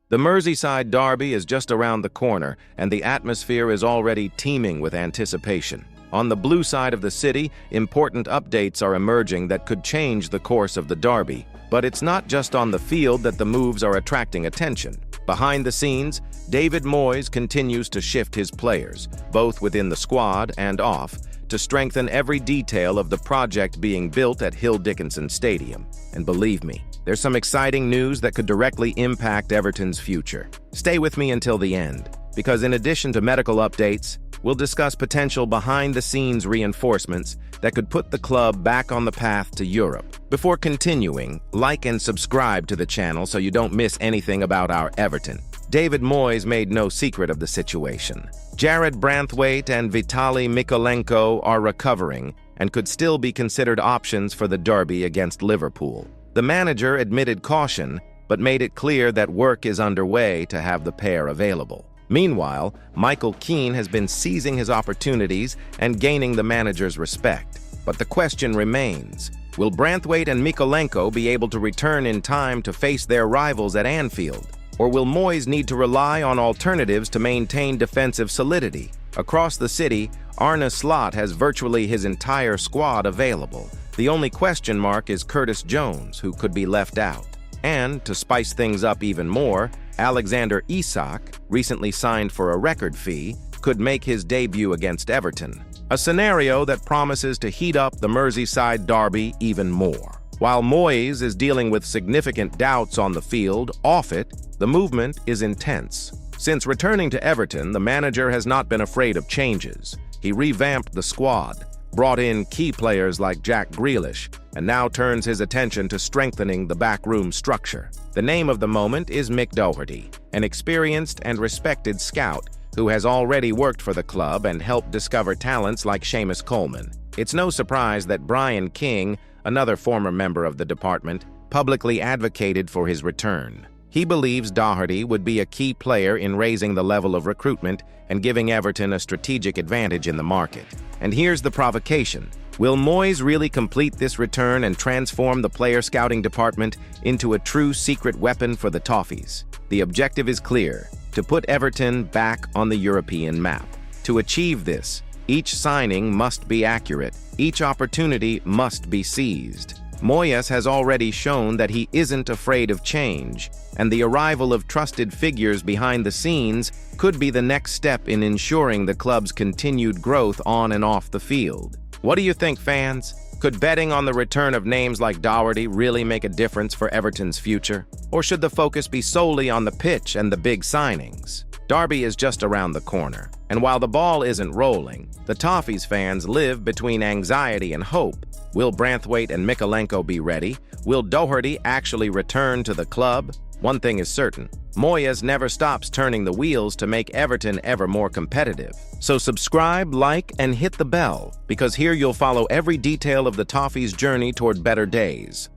The Merseyside derby is just around the corner, and the atmosphere is already teeming with anticipation. On the blue side of the city, important updates are emerging that could change the course of the derby. But it's not just on the field that the moves are attracting attention. Behind the scenes, David Moyes continues to shift his players, both within the squad and off, to strengthen every detail of the project being built at Goodison Stadium. And believe me, there's some exciting news that could directly impact Everton's future. Stay with me until the end, because in addition to medical updates, we'll discuss potential behind-the-scenes reinforcements that could put the club back on the path to Europe. Before continuing, like and subscribe to the channel so you don't miss anything about our Everton. David Moyes made no secret of the situation. Jarrad Branthwaite and Vitaly Mykolenko are recovering and could still be considered options for the derby against Liverpool. The manager admitted caution, but made it clear that work is underway to have the pair available. Meanwhile, Michael Keane has been seizing his opportunities and gaining the manager's respect. But the question remains, will Branthwaite and Mykolenko be able to return in time to face their rivals at Anfield? Or will Moyes need to rely on alternatives to maintain defensive solidity? Across the city, Arne Slot has virtually his entire squad available. The only question mark is Curtis Jones, who could be left out. And, to spice things up even more, Alexander Isak, recently signed for a record fee, could make his debut against Everton. A scenario that promises to heat up the Merseyside derby even more. While Moyes is dealing with significant doubts on the field, off it, the movement is intense. Since returning to Everton, the manager has not been afraid of changes. He revamped the squad, brought in key players like Jack Grealish, and now turns his attention to strengthening the backroom structure. The name of the moment is Mick Doherty, an experienced and respected scout who has already worked for the club and helped discover talents like Seamus Coleman. It's no surprise that Brian King, another former member of the department, publicly advocated for his return. He believes Doherty would be a key player in raising the level of recruitment and giving Everton a strategic advantage in the market. And here's the provocation. Will Moyes really complete this return and transform the player scouting department into a true secret weapon for the Toffees? The objective is clear: to put Everton back on the European map. To achieve this, each signing must be accurate, each opportunity must be seized. Moyes has already shown that he isn't afraid of change, and the arrival of trusted figures behind the scenes could be the next step in ensuring the club's continued growth on and off the field. What do you think, fans? Could betting on the return of names like Doherty really make a difference for Everton's future? Or should the focus be solely on the pitch and the big signings? Derby is just around the corner, and while the ball isn't rolling, the Toffees fans live between anxiety and hope. Will Branthwaite and Mykolenko be ready? Will Doherty actually return to the club? One thing is certain, Moyes never stops turning the wheels to make Everton ever more competitive. So subscribe, like, and hit the bell, because here you'll follow every detail of the Toffees' journey toward better days.